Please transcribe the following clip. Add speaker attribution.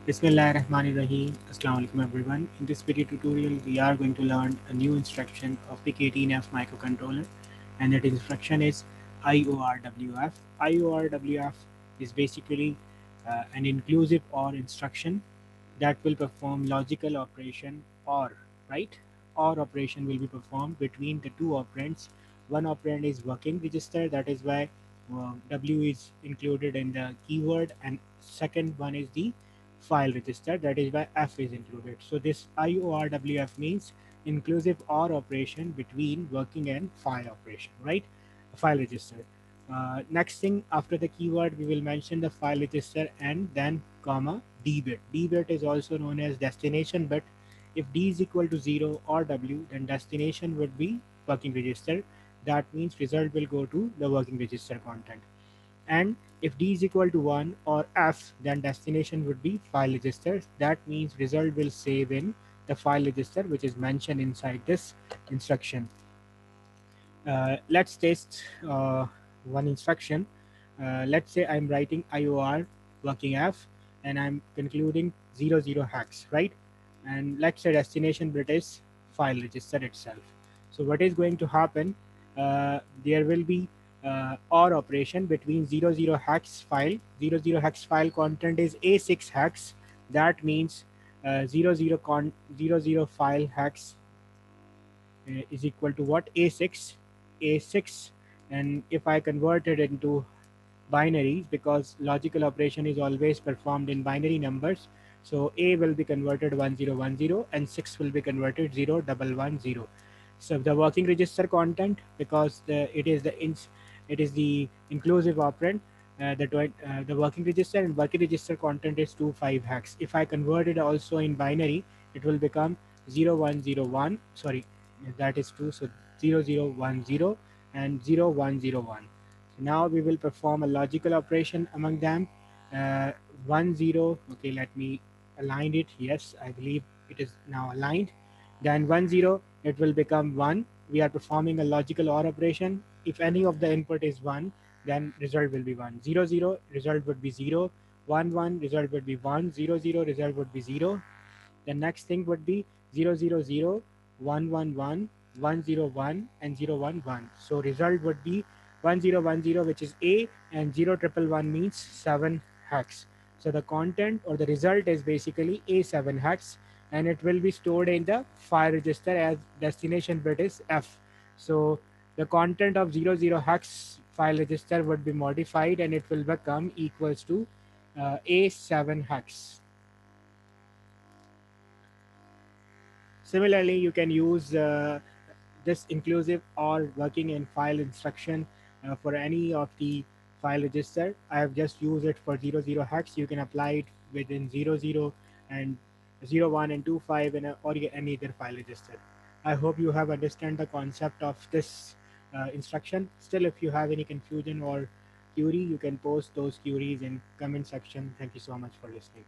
Speaker 1: Bismillahirrahmanirrahim. Assalamu alaikum everyone. In this video tutorial, we are going to learn a new instruction of PIC18F microcontroller, and that instruction is IORWF. IORWF is basically an inclusive OR instruction that will perform logical operation OR, right? OR operation will be performed between the two operands. One operand is working register, that is why W is included in the keyword, and second one is the file register, that is why F is included. So this IORWF means inclusive OR operation between working and file operation, right? File register. Next thing, after the keyword we will mention the file register and then comma D bit. D bit is also known as destination bit. If D is equal to 0 or W, then destination would be working register. That means result will go to the working register content. And if D is equal to 1 or F, then destination would be file register. That means result will save in the file register which is mentioned inside this instruction. Let's test one instruction. Let's say I'm writing IOR working F and I'm concluding 00 hex, right? And let's say destination bit is file register itself. So what is going to happen? There will be OR operation between 00 hex file. 00 hex file content is A6 hex. That means 00 file hex is equal to what? A6. And if I convert it into binaries, because logical operation is always performed in binary numbers, so A will be converted 1010 and 6 will be converted 0110. So the working register content, because it is the inclusive operand, the working register and working register content is 25 hex. If I convert it also in binary, it will become 0101, sorry, that is 2, so 0010 and 0101. So now we will perform a logical operation among them. 10, okay, let me align it. Yes, I believe it is now aligned. Then 10, it will become 1. We are performing a logical OR operation. If any of the input is 1, then result will be 1. 00, result would be 0. 1, result would be 1. 00, result would be 0. The next thing would be 000, 111, 101, and 011. So result would be 1010, which is A, and 0111 means 7 hex. So the content or the result is basically A7 hex, and it will be stored in the file register as destination bit is F. So the content of 00 hex file register would be modified and it will become equals to A7 hex. Similarly, you can use this inclusive or working in file instruction for any of the file register. I have just used it for 00 hex. You can apply it within 00 and 01 and 25 in or any other file register. I hope you have understand the concept of this instruction. Still, if you have any confusion or query, you can post those queries in comment section. Thank you so much for listening.